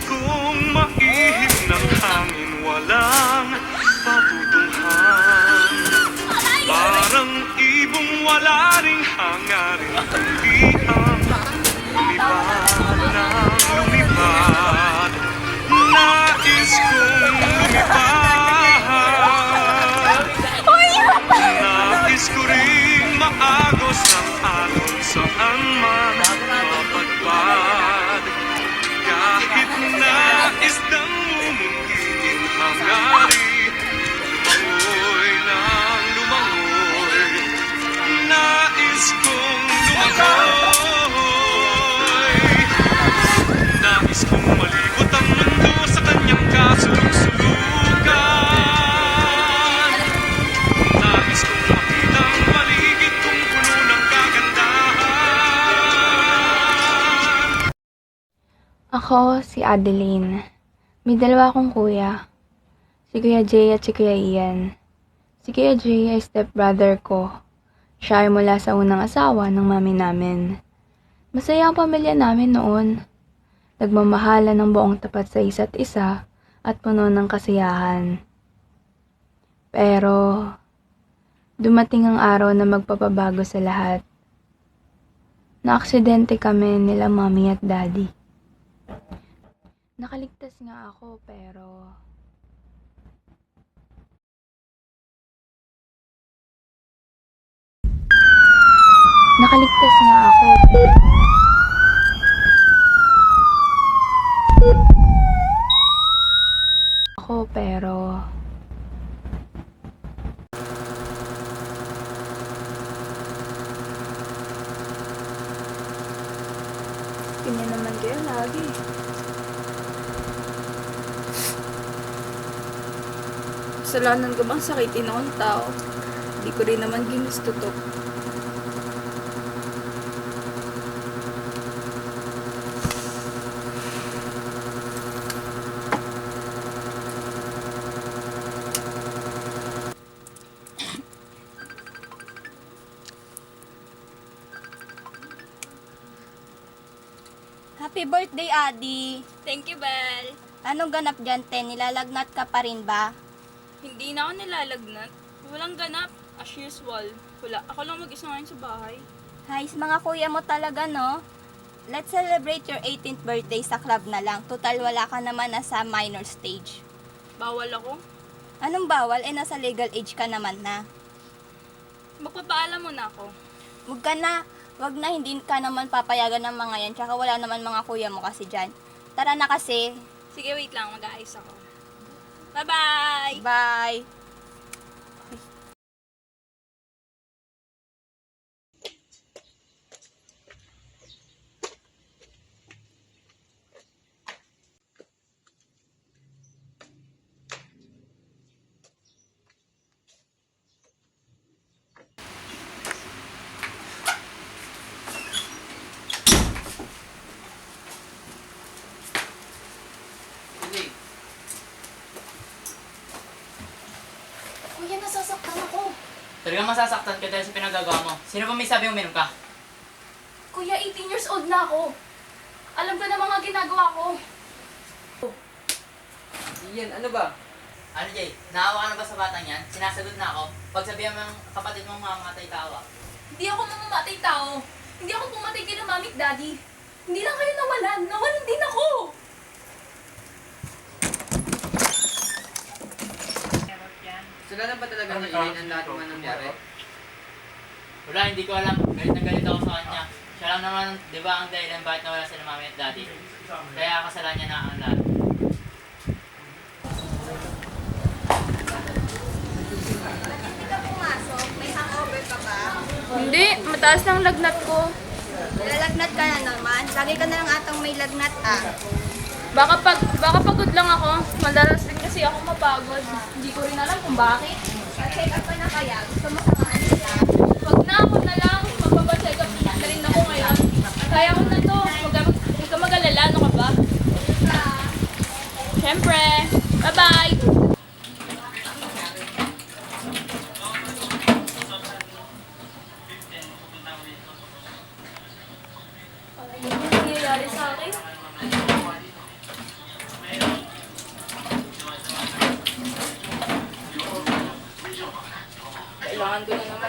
kong maihip ng hangin, walang patutunghan. Parang ibong wala ring hangarin, kundi ang lumipad ng lumipad. Nais kong lumipad. Nais ko ring maagos ng alon saan man mapadpad. Kahit nais ng mumungkingin hangari, lumangoy ng lumangoy. Nais kong lumangoy. Nais kong malibot ang mundo sa kanyang kasulug-sulugan. Nais kong makita ang paligid kong puno ng kagandahan. Ako si Adeline. May dalawa akong kuya. Si Kuya Jay at si Kuya Ian. Si Kuya Jay ay stepbrother ko. Siya ay mula sa unang asawa ng mami namin. Masaya ang pamilya namin noon. Nagmamahalan ng buong tapat sa isa't isa at puno ng kasiyahan. Pero, dumating ang araw na magpapabago sa lahat. Naaksidente kami nila mami at daddy. Nakaligtas nga ako pero... Nakaligtas nga ako pero... Ganyan naman kayo lagi. Kasalanan ko bang sakitin akong tao? Hindi ko rin naman ginusto to. Happy birthday, Adi! Thank you, Belle. Anong ganap dyan, Te? Nilalagnat ka pa rin ba? Hindi na ako nilalagnat. Walang ganap. As usual. Wala. Ako lang mag-isa ngayon sa bahay. Hays, mga kuya mo talaga, no? Let's celebrate your 18th birthday sa club na lang. Total, wala ka naman na sa minor stage. Bawal ako. Anong bawal? Nasa legal age ka naman na. Magpapaalam mo na ako. Huwag ka na. Huwag na, hindi ka naman papayagan ng mga yan. Tsaka wala naman mga kuya mo kasi dyan. Tara na kasi. Sige, wait lang. Mag-aayos ako. Bye-bye! Bye! Kuya, nasasaktan ako. Talagang masasaktan ka dahil sa pinagagawa mo. Sino ba may sabi uminom ka? Kuya, 18 years old na ako. Alam ko na mga ginagawa ko. Iyan, ano ba? Ano Jay, naawa ka na ba sa batang yan? Sinasagot na ako. Pagsabihan mo yung kapatid mong mamamatay tawa. Hindi ako mamamatay tao. Hindi ako pumatay kay mami at daddy. Hindi lang kayo nawalan. Nawalan din ako. Sila na ba talaga ni Ian ang lahat naman nangyari? Wala, hindi ko alam. Galit na galit ako sa kanya. Siya lang naman, di ba, ang dahilan bakit nawala sila mami at daddy. Kaya kasalanan niya na ang lahat. Hindi ka pumasok? May hangover ka ba? Hindi, mataas ng lagnat ko. Nilalagnat ka na naman. Lagi ka na lang atang may lagnat, ah. Baka pagod lang ako. Madalas din kasi ako mapagod. Hindi ko rin alam kung bakit. Pa-check up ka na kaya. Gusto mo samahan nila? Wag na lang. Magpapacheck up na rin ako ngayon. Kaya ko na to. Huwag ka mag-alala. Ano ka ba? Siyempre. Bye-bye! Ano nangyayari sa akin?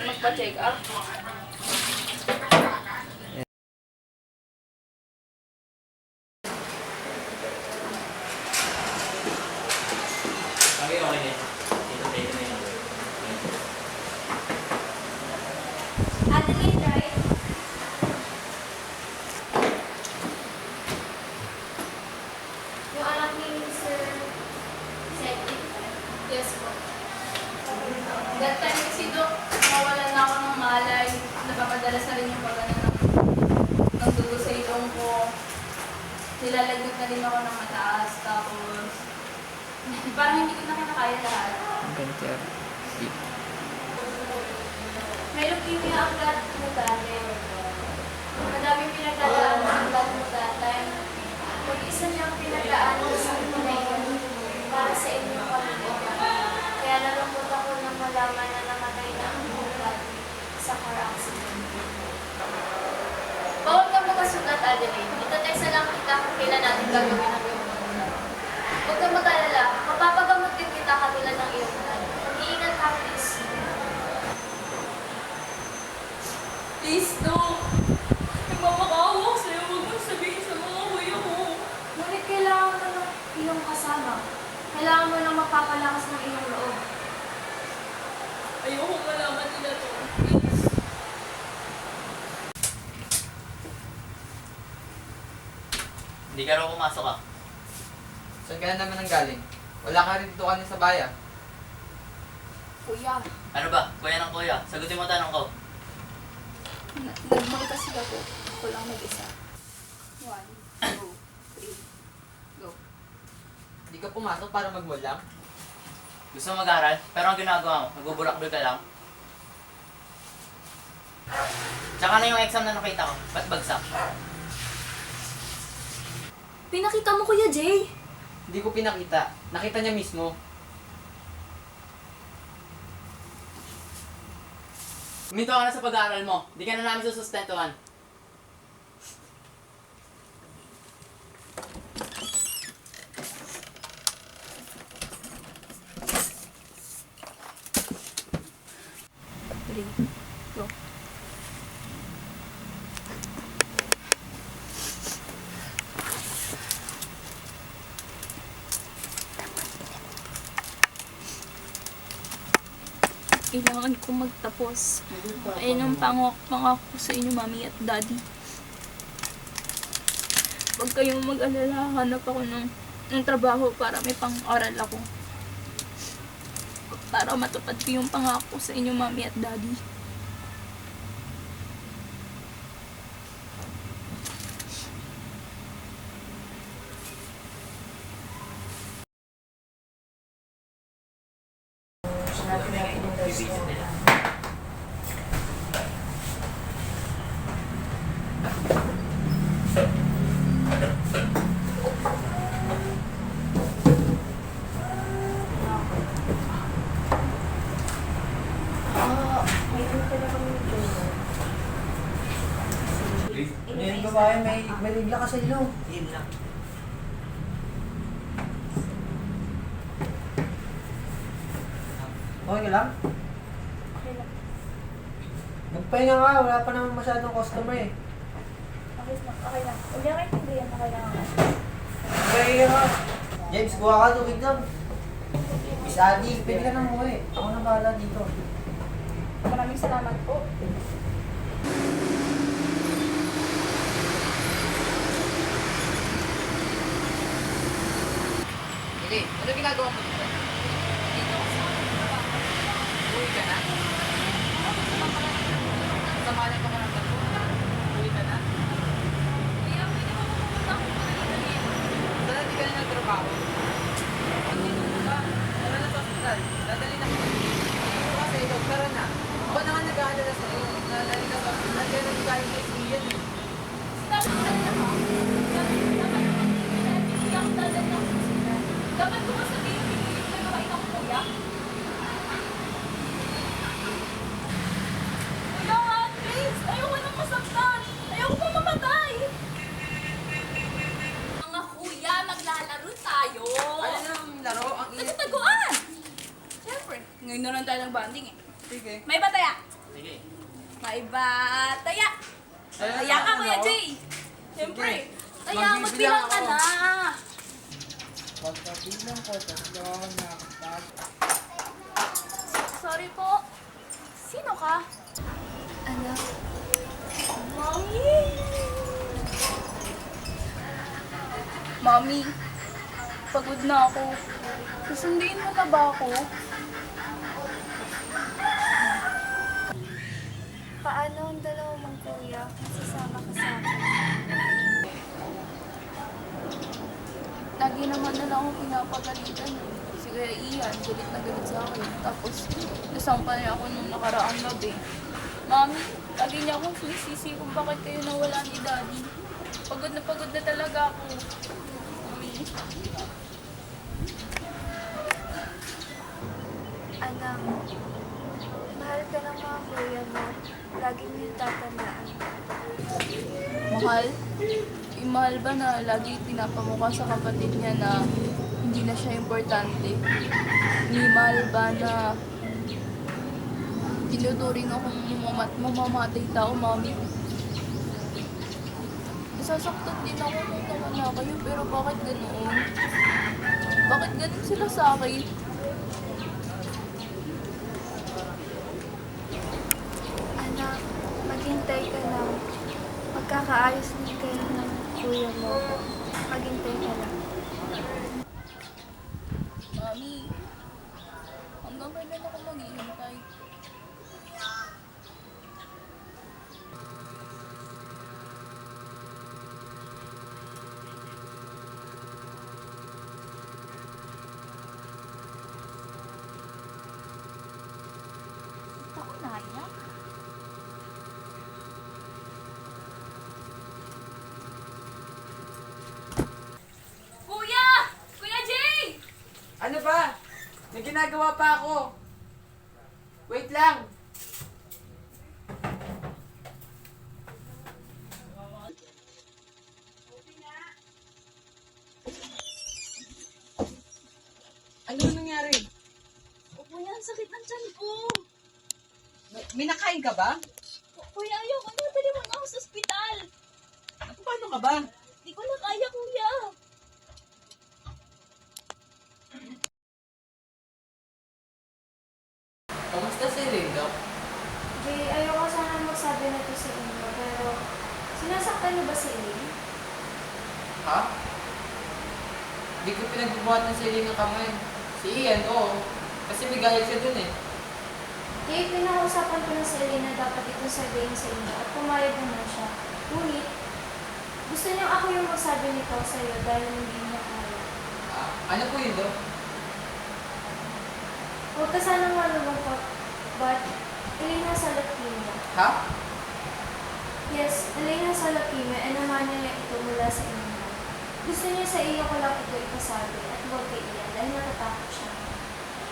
dapat magpa-check up. Okay, okay din. Dito tayo na yun. Adeline, right? Yung anak ni Sir Cedric. Yes po. That time kasi Dok, nawalan na ako ng malay. Napapadalas na rin yung pagano ng dugo sa ilong ko. Nilalagnat na rin ako ng mataas. Tapos, parang hindi ko na kinakaya lahat. May leukemia ang dad mo dati. Madaming pinagdadaan ang dad mo dati. Mag-isa niyang pinagdaan sa pinaiwan para sa inyong pamilya. Kaya nalungkot ako nang malaman na namatay na ang iyong dad sa car accident. Bawal ka magkasugat, Adeline. Ito-text na lang kita kung kailan natin gagawin ang iyong dad. Huwag kang mag-alala. Mapapagamot din kita katulad ng iyong dad. Mag-iingat ka, please. Please, Dok. Nagmamakaawa sa'yo. Huwag mo sabihin sa mga kuya ko. Ngunit kailangan mo ng iyong kasama. Kailangan mo ng mapapalakas ng iyong loob. Ayoko malaman nila to. Please. Hindi ka raw pumasok ah. Saan ka na naman ang galing? Wala ka rin dito kanina sa bayan. Kuya, Ano ba? Kuya ng kuya. Sagutin mo tanong ko. nagmang kasi ako. Ako lang mag-isa. 1, 2, 3, go. Hindi ka pumasok para mag-mall lang? Gusto mo mag-aral? Pero ang ginagawa mo, nagbuburakbol ka lang? Tsaka na yung exam na nakita ko. Ba't bagsak? Pinakita mo, Kuya Jay. Hindi ko pinakita. Nakita niya mismo. Huminto ka na sa pag-aaral mo. Di ka na namin susustentuhan. Kailangan ko magtapos. Ayun ang pangako ko sa inyo, Mami at Daddy. Huwag kayong mag-alala. Hanap ako ng trabaho para may pang-aral ako. Para matupad ko yung pangako sa inyo, Mami at Daddy. Ngayon babae, may ligla ka sa ilong. Okay ka lang? Okay lang. Magpahinga ka, wala pa naman masyadong customer eh. Okay lang. Huwag niya kaintindihan. Okay lang ako. Magpahinga ka. James, kuha ka tubig doon. Miss Adi, pwede ka nang umuwi. Ako na bahala dito. Maraming salamat po. Hindi. Ano ginagawa mo dito? Dito ako sa uwi ka na? Samahan ka ng tapo. Uwi ka na? Kuya, pwede mo pumunta ako kanina. Sana di ka na nagtrabaho. Dito ka. Tara na sa hospital. Dadali na. Dito ka sa ilog. Tara na. Ba na nga nag-aalala sa'yo? Nadali ka ba? Nandiyan na galing kay Ian eh. Sinabi ko kanina mo. Sabi ko naman naman, hindi ako dadal ng susunod. Dapat ko masabihin, pinulit na gawin ako, Kuya. Kuya nga, please. Ayoko nang masaktan. Ayoko pa mamatay. Mga kuya, maglalaro tayo. Ano nang laro? Ang init. Taguan! Siyempre, ngayon na lang tayo ng banding eh. Sige. May bataya! Sige. Sige. Maiba. Taya! Taya ka, Kuya Jay! Siyempre. Taya, Magbibilang magbilang ka ako. na. Pagkabilang ko, tatlo na. Sorry po. Sino ka? Anak, Mommy! Mommy, pagod na ako. Susunduin mo na ba ako? paano ang dalawa mong kuya masasama ka sa akin? Lagi naman na lang ako pinapagalitan. Si Kuya Ian, galit na galit sa akin. Tapos, nasampa niya ako nung nakaraang gabi. Mami, lagi niya akong sinisisi kung bakit kayo nawala ni Daddy. Pagod na talaga ako. Mami. Anak, mahal ka ng mga kuya mo. Lagi mo yung tatandaan. Mahal? Mahal ba na lagi pinapamukha sa kapatid niya na hindi na siya importante? Mahal ba na tinuturing akong mamamatay tao, Mami? Nasasaktan din ako nung nawala kayo, pero bakit ganoon? Bakit ganun sila sa akin? Anak, maghintay ka lang. Magkakaayos din kayo ng kuya mo. Maghintay ka lang. Mami, hanggang kailan ako maghihintay? Ako naiyak. Kuya! Kuya Jay! Ano ba? May ginagawa pa ako. Wait lang. Ano nangyari? Kuya, ang sakit ng tiyan ko. May nakain ka ba? Kuya, ayoko na. Dali mo na ako sa ospital. Paano ka ba? Di ko na kaya, kuya. Kamusta si Ringo? Jay, ayoko sana magsabi na ito sa inyo, pero sinasaktan niyo ba si Elaine? Ha? Hindi ko pinagbubuhatan sa iyo ng kamay. Si Ian, oo. Kasi may galit siya dun eh. Jay, pinakausapan ko na si Elaine na dapat ito sabihin sa inyo at pumayag naman siya. Ngunit, gusto niyo ako yung magsabi nito sa iyo dahil hindi niya kaya. Ano po yun do? Huwag ka sanang malulungkot, but Elaine nasa leukemia. Ha? Yes, Elaine nasa leukemia and naman niya ito mula sa inyo. Gusto niya sa iyo ko lang ito ipasabi at huwag kay Ian dahil natatakot siya.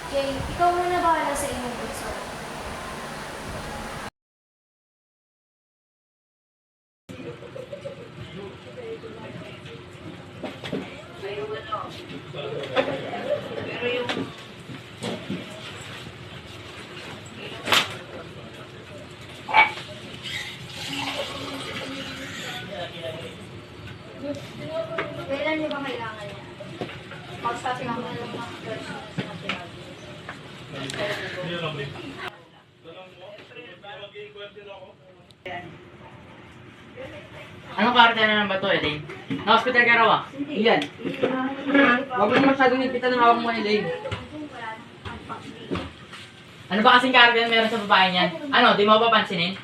Jay, ikaw muna bahala sa inyong bunso. Kailan niyo ba kailangan niya? Mag-start lang ako ng mga questions natin. Anong karte na naman ba to, Elaine? Na-hospital ka raw ah. Ian. Huwag mo na masyadong nipitan ng hawak mo, Elaine. Ano ba kasing karte na meron sa babae niyan? Ano, di mo papansinin?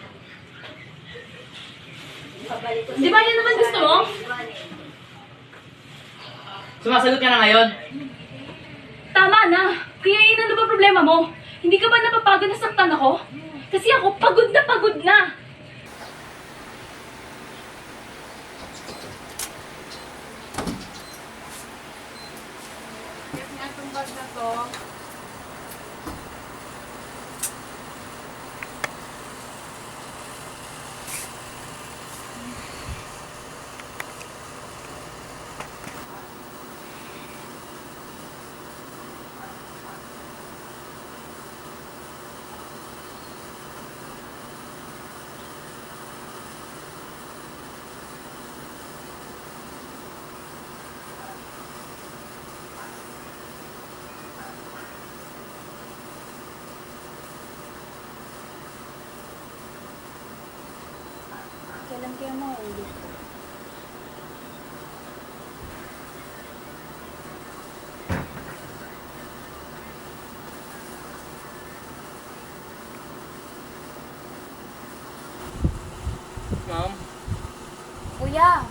Di ba yan naman gusto mo? Sumasagot ka na ngayon? Tama na. Kaya yun ano ba problema mo? Hindi ka ba napapagod na saktan ako? Kasi ako pagod na pagod na. Yes nga itong bag na to. Kailan kaya mauulit ko? Ma'am, Kuya!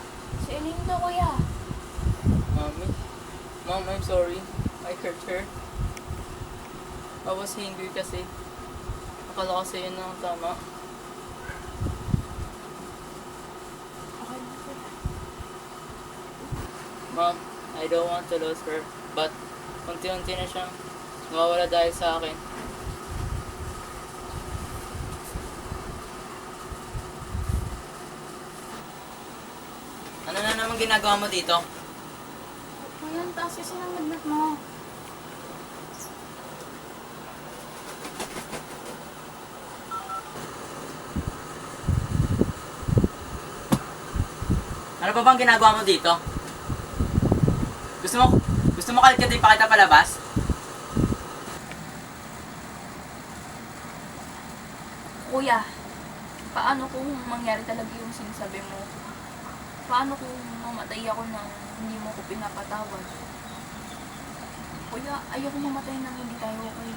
Si Elaine to, kuya. Mami. Ma'am, I'm sorry. I hurt her. I was angry kasi. Akala kasi yun ang tama. Okay na, kuya. Ma'am, I don't want to lose her. But, unti-unti na siyang nawawala dahil sa akin. Ano na naman ginagawa mo dito? Kuya, ang taas kasi ng lagnat mo. Ano pa bang ginagawa mo dito? Gusto mo kalit ka din pakita palabas? Kuya, paano kung mangyari talaga yung sinasabi mo? Paano kung mamatay ako nang hindi mo ko pinapatawad? Kuya, ayoko mamatay nang hindi tayo okay.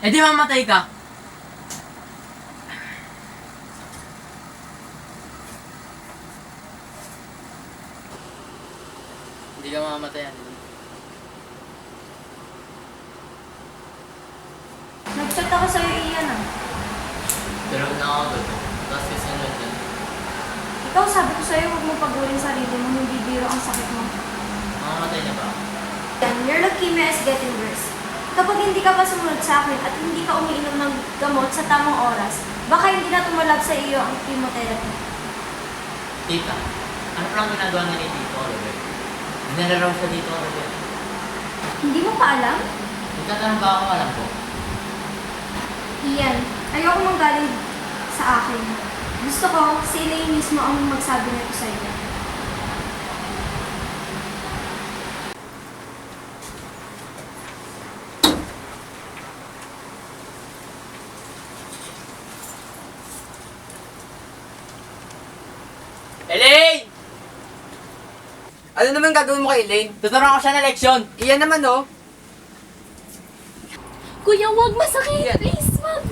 Eh di mamatay ka! Hindi ka mamamatayan. Nag-chat ako sa'yo, Ian ah. Pero na ako doon. Tapos susunod yun. Ikaw, sabi ko sa'yo, huwag mo pagurin sarili mo, hindi biro ang sakit mo. Mamamatay na ba? Yan, your leukemia is getting worse. Kapag hindi ka pa sumunod sa akin at hindi ka umiinom ng gamot sa tamang oras, baka hindi na tumalab sa iyo ang chemotherapy. Tita, ano pa lang ginagawa na ni Tito Oliver? Dinala raw siya dito Oliver. Hindi mo pa alam? Nagtatanong ba ako alam ko? Ian, ayoko manggaling sa akin. Gusto ko, si Elaine mismo ang magsabi nito sa iyo. Elaine! Ano naman gagawin mo kay Elaine? Tuturuan ko siya ng leksyon! Iyan naman, oh. Kuya, wag masakit! Ian. Please, wag!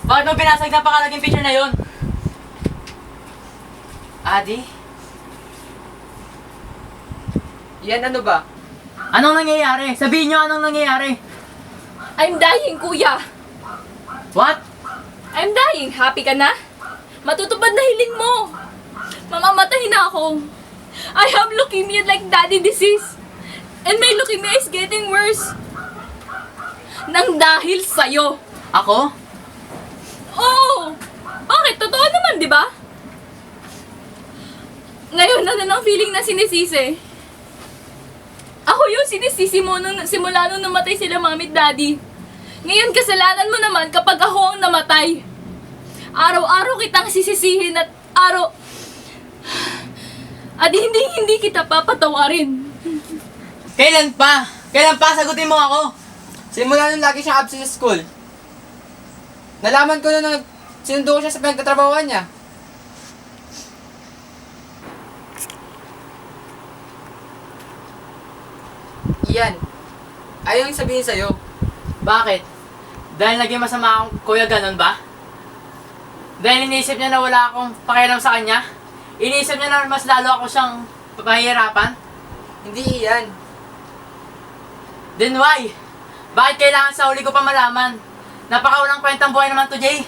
Bakit mo pinasag na pakalaging picture na yun? Adi? Iyan, ano ba? Anong nangyayari? Sabihin nyo anong nangyayari! I'm dying, kuya! What? I'm dying! Happy ka na? Matutupad na hiling mo! Mamamatay na ako! I have leukemia like daddy disease! And my leukemia is getting worse! Nang dahil sa'yo! Ako? Oo! Bakit? Totoo naman, di ba? Ngayon, ano nang feeling na sinisisi? Ako yung sinisisi mo simula nung namatay sila mami at daddy. Ngayon, kasalanan mo naman kapag ako ang namatay. Araw-araw kitang sisisihin at at hindi kita papatawarin. Kailan pa? Kailan pa? Sagutin mo ako! Simula nung lagi siyang absent sa school. Nalaman ko na nung sinundo ko siya sa pinagtatrabahuan niya. Iyan, ayaw yung sabihin sa'yo. Bakit? Dahil naging masama akong kuya, ganun ba? Dahil iniisip niya na wala akong pakialam sa kanya? Iniisip niya na mas lalo ako siyang pahihirapan? Hindi iyan. Then why? Bakit kailangan sa huli ko pa malaman? Napakawalang kwentang buhay naman to, Jay.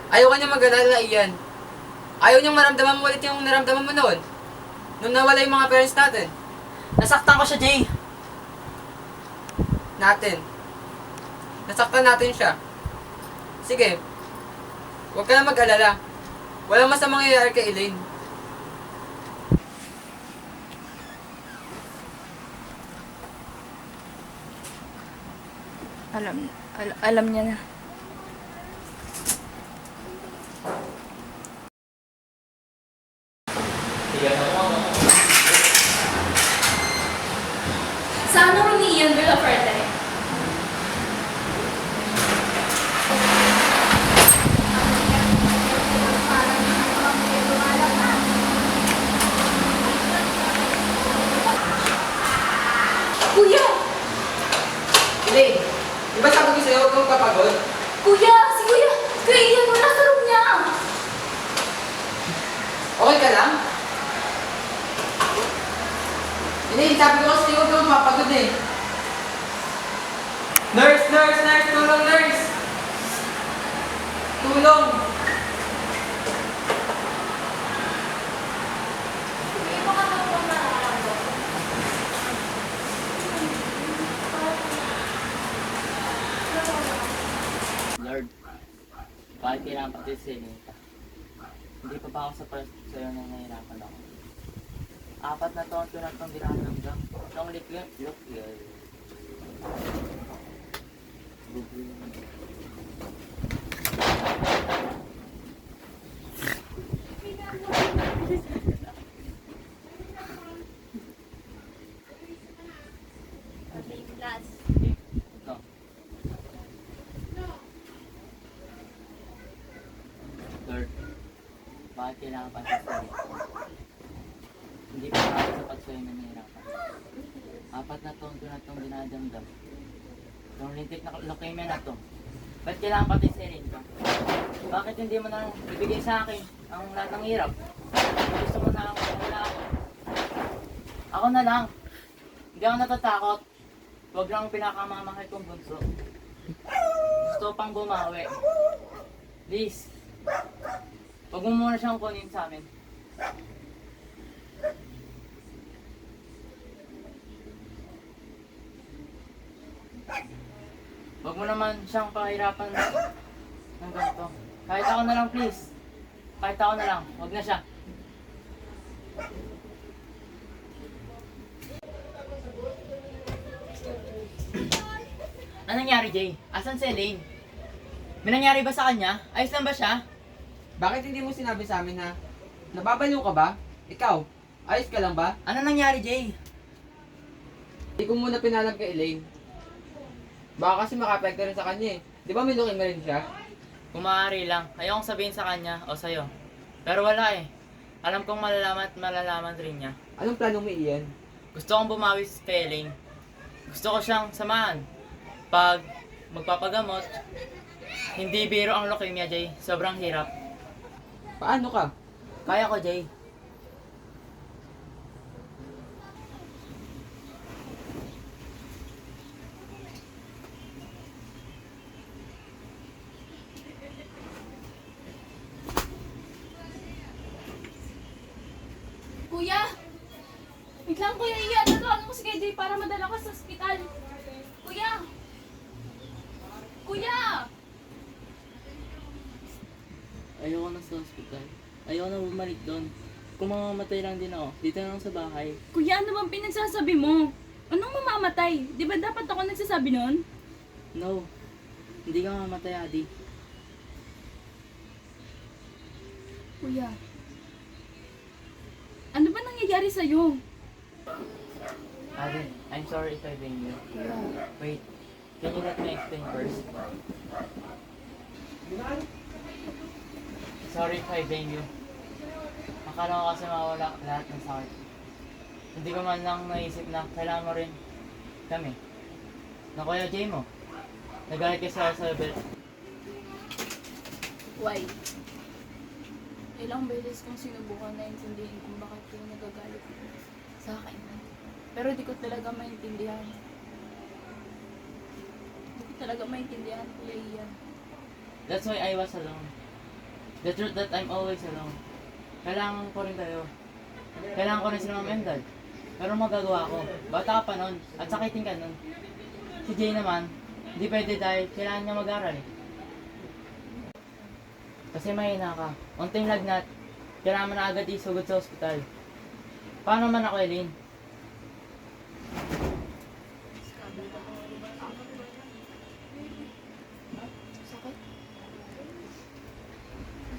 Ayaw ka niya mag-alala iyan. Ayaw niyang maramdaman mo ulit yung naramdaman mo noon. Nung nawala yung mga parents natin. Nasaktan ko siya, Jay. Nasaktan natin siya. Sige. Huwag ka na mag-alala. Walang masamang mangyayari kay Elaine. Alam niya na. Saan naman ni Ian Villaferte? Kuya! Elaine, di ba sabi ko sa'yo huwag kang papagod? Kuya! Si Kuya! Kuya Ian, wala sa room niya! Okay ka lang? Elaine, sabi ko kasi huwag kang papagod eh. Nurse! Nurse! Nurse! Tulong, nurse! Tulong! May mga kapag nararamdaman. Lord, bakit kailangan pati sinita? Hindi pa ba ako sa first sa'yo nang nahihirapan ako? 4 na taon ko na itong dinanamdam. Itong look yun. Bubuhay naman. Ito. Lord, bakit kailangan pa sa hindi pa ako sapat sa'yo na nahihirapan. 4 na taon ko na itong dinadamdam. Itong lintik na leukemia na to. Ba't kailangan pati sinin ka? Bakit hindi mo na ibigay sa akin ang lahat ng hirap? Gusto mo na ako wala ako. Ako na lang. Hindi ako natatakot. Huwag lang pinakamamahal kong bunso. Gusto ko pang bumawi. Please. Huwag mo muna siyang kunin sa amin. Huwag mo naman siyang pahirapan ng ganito. Kahit ako na lang, please. Kahit ako na lang. Huwag na siya. Ano nangyari, Jay? Asan si Elaine? May nangyari ba sa kanya? Ayos lang ba siya? Bakit hindi mo sinabi sa amin na nababaliw ka ba? Ikaw, ayos ka lang ba? Ano nangyari, Jay? Hindi ko muna pinalam kay Elaine. Baka kasi maka-apekto rin sa kanya eh. Di ba may leukemia rin siya? Kung maaari lang, ayokong sabihin sa kanya o sa'yo. Pero wala eh. Alam kong malalaman at malalaman rin niya. Anong plano mo, Ian? Gusto kong bumawi kay Elaine. Gusto ko siyang samahan. Pag magpapagamot, hindi biro ang leukemia, Jay. Sobrang hirap. Paano ka? Kaya ko, Jay. Kuya! Wait lang, Kuya Ian. Natawagan ko si Kuya Jay para madala ka sa ospital. Kuya! Kuya! Ayoko na sa hospital. Ayoko na bumalik doon. Kung mamamatay lang din ako, dito na lang sa bahay. Kuya, ano bang pinagsasabi mo? Anong mamamatay? Di ba dapat ako nagsasabi nun? No. Hindi ka mamamatay, Adi. Kuya. Ano ba nangyayari sa'yo? Adi, I'm sorry if I blame you. Wait. Can you let me explain first? Sorry if I blame you. Akala ko kasi mawala lahat ng sakit. Hindi ko man lang naisip na kailangan mo rin kami. Na Kuya Jay mo. Nagalit ka sa belt. Why? Ilang beses kong sinubukan na intindihin kung bakit kayo nagagalit sa akin. Pero di ko talaga maintindihan. Di ko talaga maintindihan, Kuya Ian. That's why I was alone. The truth that I'm always alone. Kailangan ko rin kayo. Kailangan ko rin si Mom and Dad. Pero magagawa ko. Bata ka pa nun. At sakitin ka nun. Si Jay naman, hindi pwede dahil kailangan niya mag-aral eh. Kasi mahina ka. Unting lagnat. Kailangan mo na agad isugod sa ospital. Paano man ako, Elaine? Sakit?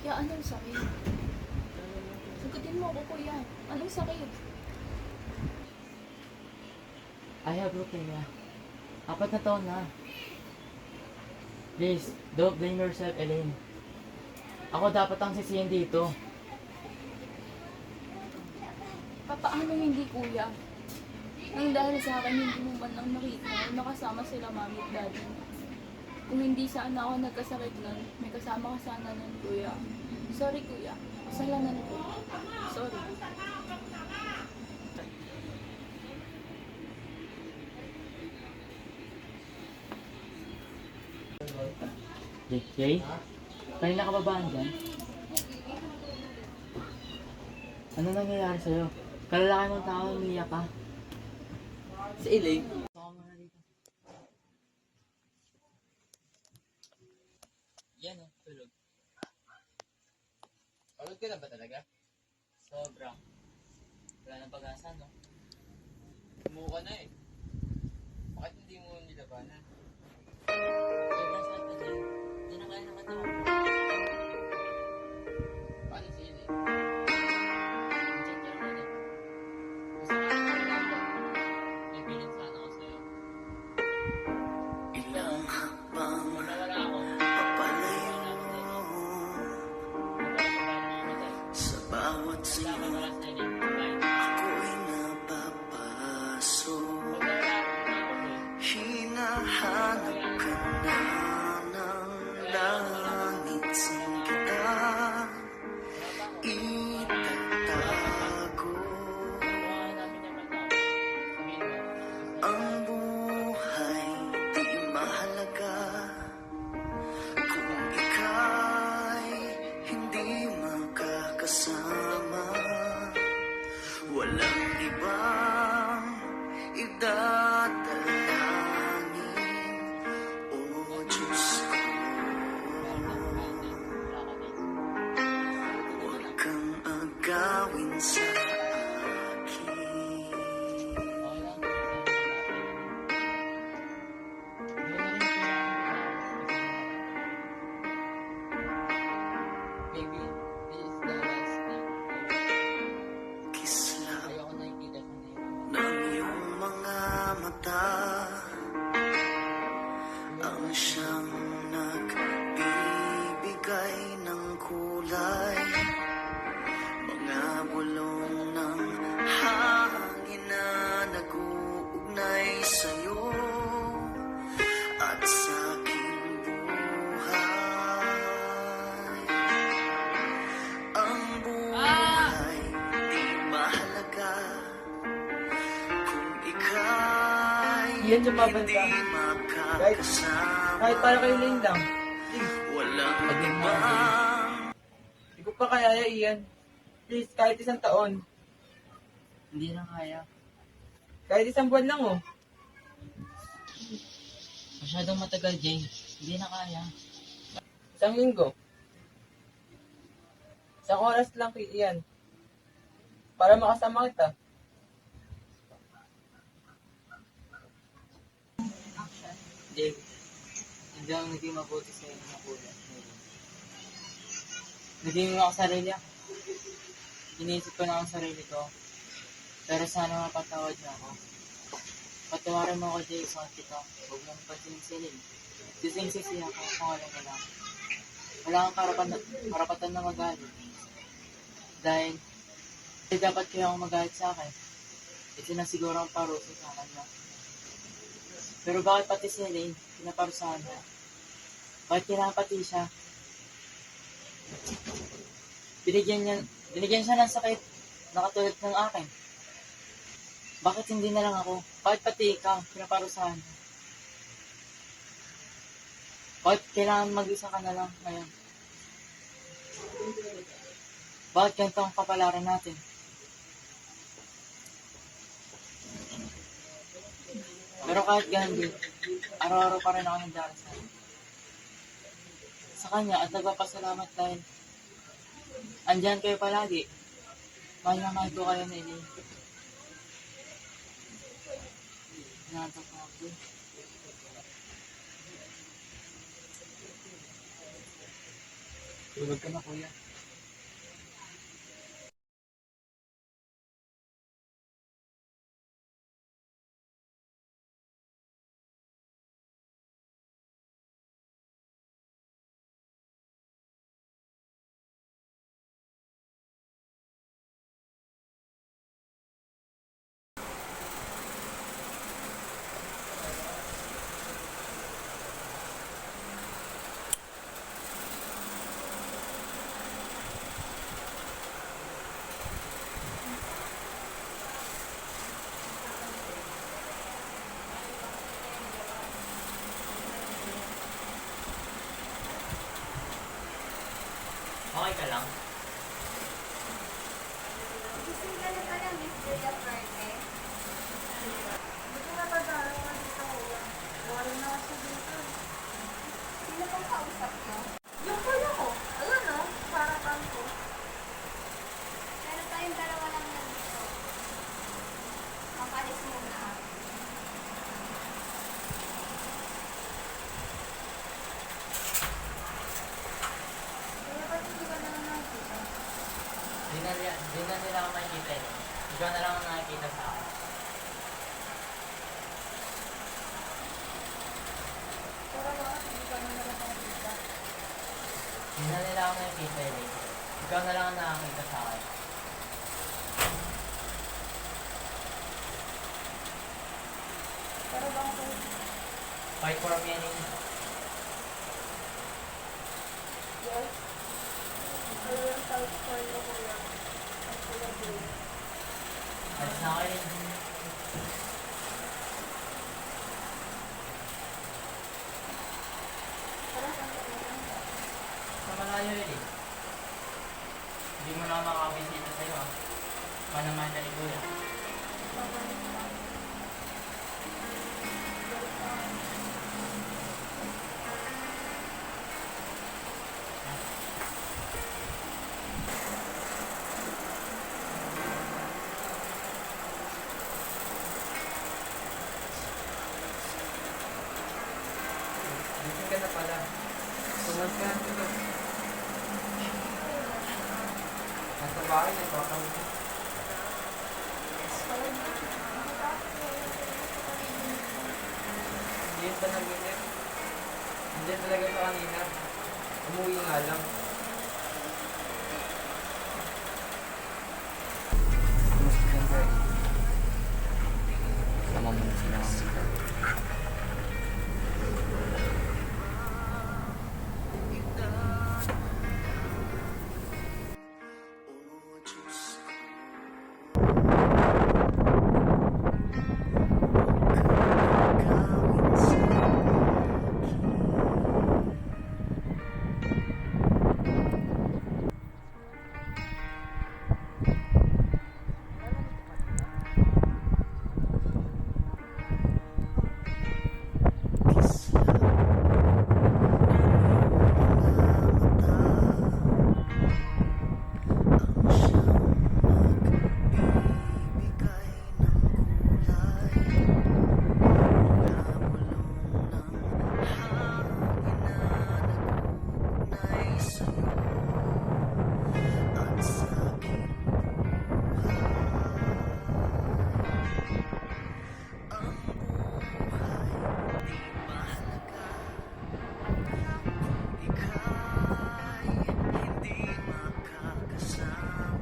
Kuya, anong sakit? Sagutin mo ako, Kuya. Anong sakit? I have leukemia. 4 na taon na. Please, don't blame yourself, Elaine. Ako dapat ang sisihin dito. Paano hindi, Kuya? Nang dahil sa akin, hindi mo man lang nakita o nakasama sila mami at daddy. Kung hindi sana ako nagkasakit nun, may kasama ka sana nun, kuya. Sorry, kuya. Kasalanan ko. Sorry. Jay? Kanina ka ba ba andyan? Ano nangyayari sa'yo? Kalalaki mong tao, umiyak ka. Si Elaine. Baka muna dito. Yan o, tulog. Pagod ka na ba talaga? Sobra. Wala nang pag-asa, no? Umuha ka na eh. Bakit hindi mo nilabanan? Sobrang sakit na Jay. Hindi na kaya ng katawan mo. Paano si Elaine? Nandiyan ka rin eh. Gusto ka na malaman. May bilin sana ako sa'yo. Ilang hakbang Pag nawala ako, papalayo wala ako sa'yo. Magkakasabayan na mamatay. sa bawat Wala ka sinang wala sa inyo. Bye. ako'y napapasok. Pag nawala ako, wala ako sa'yo. Hinahanap ka na ng langit kita itatago. Gawa namin yung pagkakas. Sabihin mo. Ang buhay di mahalaga kung ika'y hindi makakasama. Walang ibang idadalangin, o Diyos ko. Huwag kang agawin sa akin. Baby, this is the last time. Kislap Ayoko nakikita sa nila. ng iyong mga mata ang siyang nagbibigay ng kulay. Mga bulong ng hangin na nag-uugnay sa'yo at sa aking buhay. Ang buhay di mahalaga kung ika'y Yan yung babanta. hindi makakasama. Kahit para kay Elaine lang. Walang ibang Hindi ko pa kaya Ian. Please, kahit isang taon. Hindi na kaya. Kahit isang buwan lang oh. Masyadong matagal, Jay. Hindi na kaya. Isang linggo. Isang oras lang kay Ian. Para makasama kita. Jay, hindi ako naging mabuti sa inyo ng kuya. Naging ako sarili ako. Iniisip ko na ang sarili ko. Pero sana mapatawad niya ako. Patawarin mo ako, Jay, sa kita. Huwag mong pansinin. Sising-sisi ako kung alam mo lang. Wala kang karapatan na magalit. Dahil dapat kayo ang magalit sa akin. Ito na siguro ang parusa sa kanya. Pero bakit pati si Elaine, pinaparusahan niya? Bakit kailangan pati siya? Binigyan siya ng sakit na katulad ng akin. Bakit hindi na lang ako? Bakit pati ikaw, pinaparusahan niya? Bakit kailangan mag-isa ka na lang ngayon? Bakit ganito ang kapalaran natin? Pero kahit ganun, araw-araw pa rin ako nagdarasal sa kanya at nagpapasalamat dahil andyan kayo palagi. Mahal na mahal ko kayo na ini. Nantok na ako. Tulog ka na, kuya. okay ka lang? Gising ka na pala, Miss Julia Ferte. Buti na ba dahil nga dito ko? Wala na ako dito. Sino pong kausap mo? Yung kuya ko. Ayun no, parapan ko. Pero tayong dalawa lang na dito. Makalis muna ako. Kaya ba't hindi ka naman nakikita? Di na nila ako makikita eh. Ikaw na lang ang nakikita sa akin. Pero bakit hindi ka naman nakikita? Di na nila ako makikita eh. Ikaw na lang ang nakakita sa akin. Pero bakit? Fight for me anymore. Yes. Pero yung type ko yung kuya. Ang kuya din. Alis na kayo rin. Pero saan ka pupunta? Sa malayo yun eh. Hindi mo na ako makakabisita sa'yo ah. Manamahan na ni Kuya. Babalik ka. Balik ka. Gising ka na pala. Tumas ka na dito. Nasa bahay, nagpapangit. Hindi yun ba nag-inip? Hindi talaga sa kanina. Umuwi nga lang. Kumusta ka ba? Sama mo na sila. O Diyos ko, gawin sa ibigay ng kulay na bulong ng hangin na nag-uugnay sa'yo at sa aking buhay. Ang buhay di mahalaga kung ika'y hindi makakasama.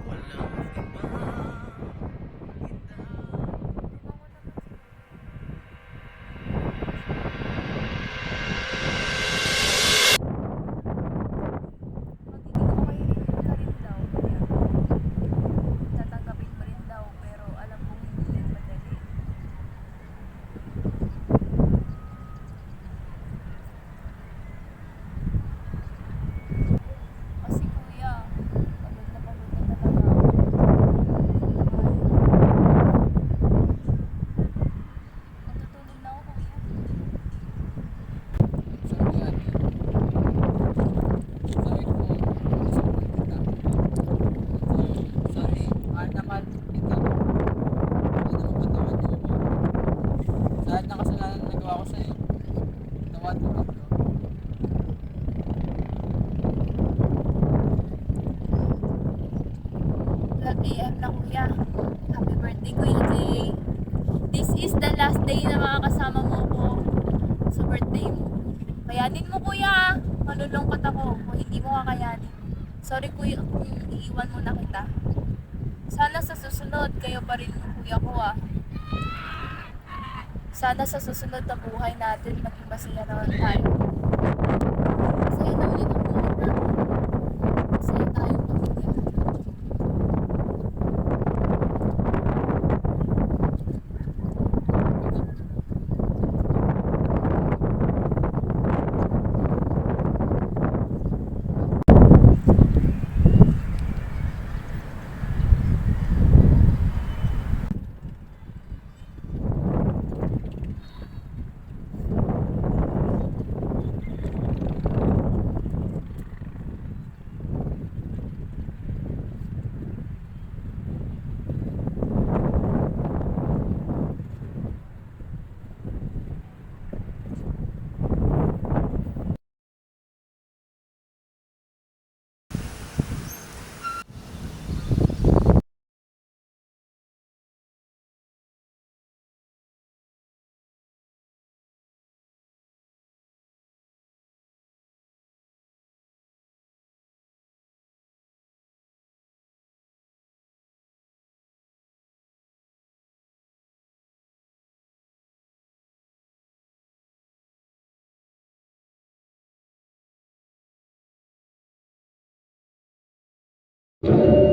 Walang Tatanggapin mo rin daw, pero alam kong hindi rin madali. Kasi kuya, pagod na talaga ako. Matutulog na ako, kuya. Sabi nga, sabi ko, gusto ko kita. Sorry, mahal na mahal kita. Hindi naman katawan niyo ako. Sa lahat ng kasalanan na nagawa ko sa'yo, tawad-tawad ko. 12 AM na kuya. Happy birthday Kuya Jay. This is the last day na makakasama mo ko sa birthday mo. Kayanin mo kuya. Malulungkot ako kung hindi mo kakayanin. Sorry kuya kung iiwan mo na kita. Sana sa susunod kayo pa rin yung kuya ko ah. Sana sa susunod na buhay natin maging masaya naman tayo. Masaya na ulit ang buhay natin. Masaya tayong pamilya. Ano